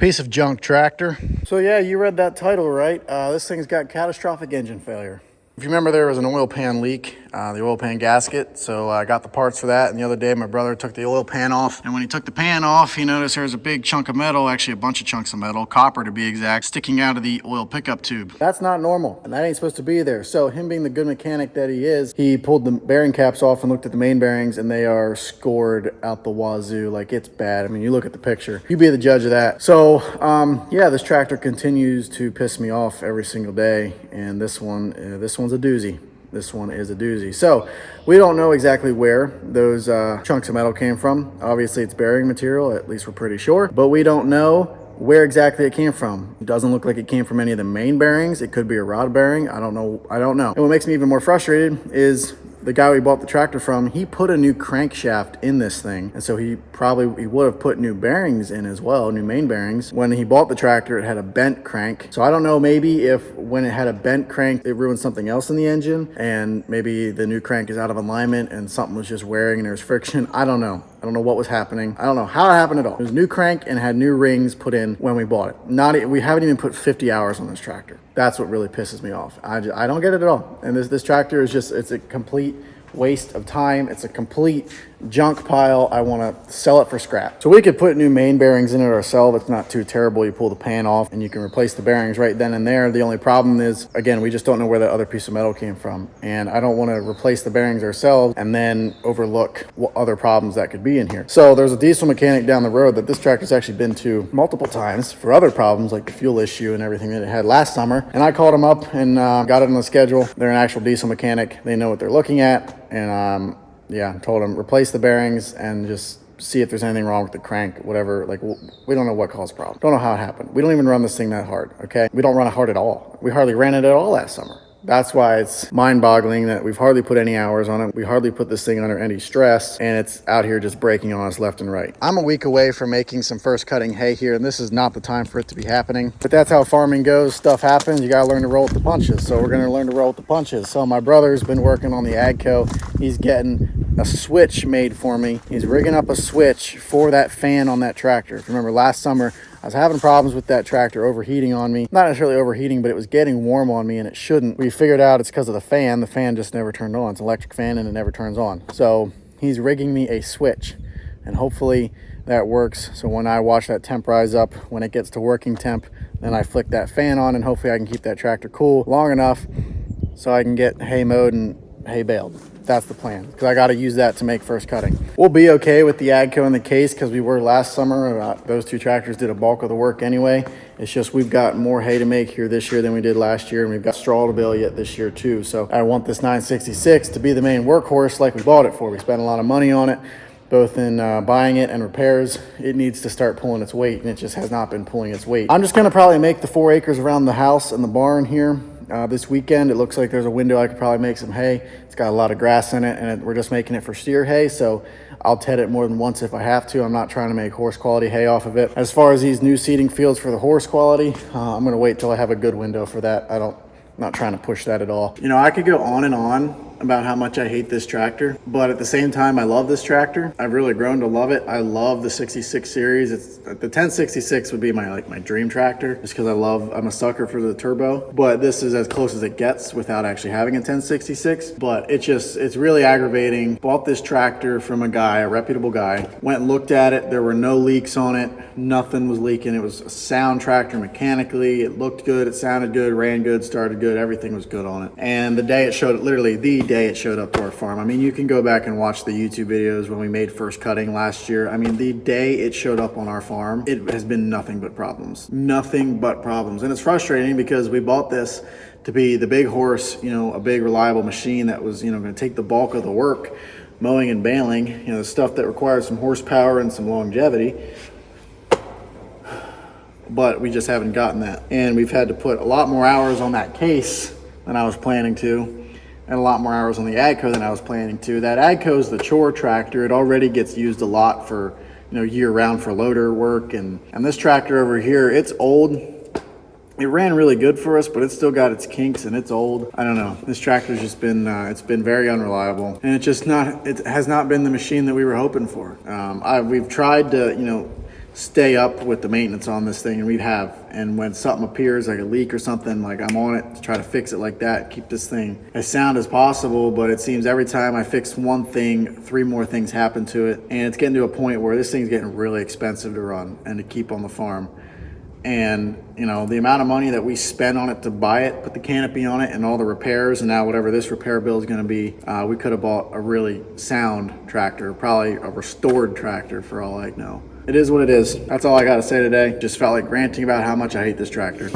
Piece of junk tractor. So yeah, you read that title right. This thing's got catastrophic engine failure. If you remember, there was an oil pan leak, the oil pan gasket. So I got the parts for that. And the other day, my brother took the oil pan off. And when he took the pan off, he noticed there was a big chunk of metal, actually a bunch of chunks of metal, copper to be exact, sticking out of the oil pickup tube. That's not normal, and that ain't supposed to be there. So him being the good mechanic that he is, he pulled the bearing caps off and looked at the main bearings, and they are scored out the wazoo. Like, it's bad. I mean, you look at the picture. You be the judge of that. So, yeah, this tractor continues to piss me off every single day, and this one's a doozy. This one is a doozy. So we don't know exactly where those chunks of metal came from. Obviously it's bearing material, at least we're pretty sure, but we don't know where exactly it came from. It doesn't look like it came from any of the main bearings. It could be a rod bearing. I don't know. And what makes me even more frustrated is the guy we bought the tractor from, he put a new crankshaft in this thing. And so he would have put new bearings in as well, new main bearings. When he bought the tractor, it had a bent crank. So I don't know, maybe if when it had a bent crank, it ruined something else in the engine, and maybe the new crank is out of alignment and something was just wearing and there's friction. I don't know. I don't know what was happening. I don't know how it happened at all. It was a new crank and had new rings put in when we bought it. We haven't even put 50 hours on this tractor. That's what really pisses me off. I don't get it at all. And this tractor is just, it's a complete waste of time. It's a complete junk pile. I want to sell it for scrap. So we could put new main bearings in it ourselves. It's not too terrible. You pull the pan off and you can replace the bearings right then and there. The only problem is, again, we just don't know where that other piece of metal came from. And I don't want to replace the bearings ourselves and then overlook what other problems that could be in here. So there's a diesel mechanic down the road that this tractor's actually been to multiple times for other problems, like the fuel issue and everything that it had last summer. And I called them up and got it on the schedule. They're an actual diesel mechanic. They know what they're looking at. And yeah, told them replace the bearings and just see if there's anything wrong with the crank, whatever. Like, we don't know what caused the problem. Don't know how it happened. We don't even run this thing that hard, okay? We don't run it hard at all. We hardly ran it at all last summer. That's why it's mind-boggling that we've hardly put any hours on it. We hardly put this thing under any stress, and it's out here just breaking on us left and right. I'm a week away from making some first cutting hay here, and this is not the time for it to be happening. But that's how farming goes. Stuff happens. You gotta learn to roll with the punches. So we're gonna learn to roll with the punches. So my brother's been working on the AGCO. He's getting a switch made for me. He's rigging up a switch for that fan on that tractor. If you remember last summer, I was having problems with that tractor overheating on me. Not necessarily overheating, but it was getting warm on me and it shouldn't. We figured out it's because of the fan. The fan just never turned on. It's an electric fan and it never turns on. So he's rigging me a switch and hopefully that works. So when I watch that temp rise up, when it gets to working temp, then I flick that fan on and hopefully I can keep that tractor cool long enough so I can get hay mowed and hay baled. That's the plan, because I got to use that to make first cutting. We'll be okay with the AGCO in the case because we were last summer. Those two tractors did a bulk of the work anyway. It's just we've got more hay to make here this year than we did last year, and we've got straw to bale yet this year too. So I want this 966 to be the main workhorse like we bought it for. We spent a lot of money on it, both in buying it and repairs. It needs to start pulling its weight, and it just has not been pulling its weight. I'm just going to probably make the 4 acres around the house and the barn here. This weekend, it looks like there's a window I could probably make some hay. It's got a lot of grass in it, and we're just making it for steer hay, so I'll ted it more than once if I have to. I'm not trying to make horse quality hay off of it. As far as these new seeding fields for the horse quality, I'm going to wait till I have a good window for that. I'm not trying to push that at all. You know, I could go on and on about how much I hate this tractor, but at the same time, I love this tractor. I've really grown to love it. I love the 66 series. The 1066 would be my dream tractor, just because I'm a sucker for the turbo, but this is as close as it gets without actually having a 1066. But it's really aggravating. Bought this tractor from a reputable guy, went and looked at it. There were no leaks on it. Nothing was leaking. It was a sound tractor mechanically. It looked good. It sounded good, ran good, started good. Everything was good on it. And the day it showed up to our farm. I mean, you can go back and watch the YouTube videos when we made first cutting last year. I mean, the day it showed up on our farm, it has been nothing but problems. Nothing but problems. And it's frustrating because we bought this to be the big horse, a big reliable machine that was, going to take the bulk of the work, mowing and baling, the stuff that requires some horsepower and some longevity. But we just haven't gotten that. And we've had to put a lot more hours on that case than I was planning to, and a lot more hours on the AGCO than I was planning to. That AGCO is the chore tractor. It already gets used a lot for, year round for loader work. And this tractor over here, it's old. It ran really good for us, but it's still got its kinks and it's old. I don't know. This tractor's just been, it's been very unreliable, and it has not been the machine that we were hoping for. We've tried to, stay up with the maintenance on this thing, and we have. And when something appears, like a leak or something, like I'm on it to try to fix it like that, keep this thing as sound as possible. But it seems every time I fix one thing, 3 more things happen to it. And it's getting to a point where this thing's getting really expensive to run and to keep on the farm. And you know, the amount of money that we spend on it to buy it, put the canopy on it, and all the repairs, and now whatever this repair bill is going to be, we could have bought a really sound tractor, probably a restored tractor for all I know. It is what it is. That's all I got to say today. Just felt like ranting about how much I hate this tractor.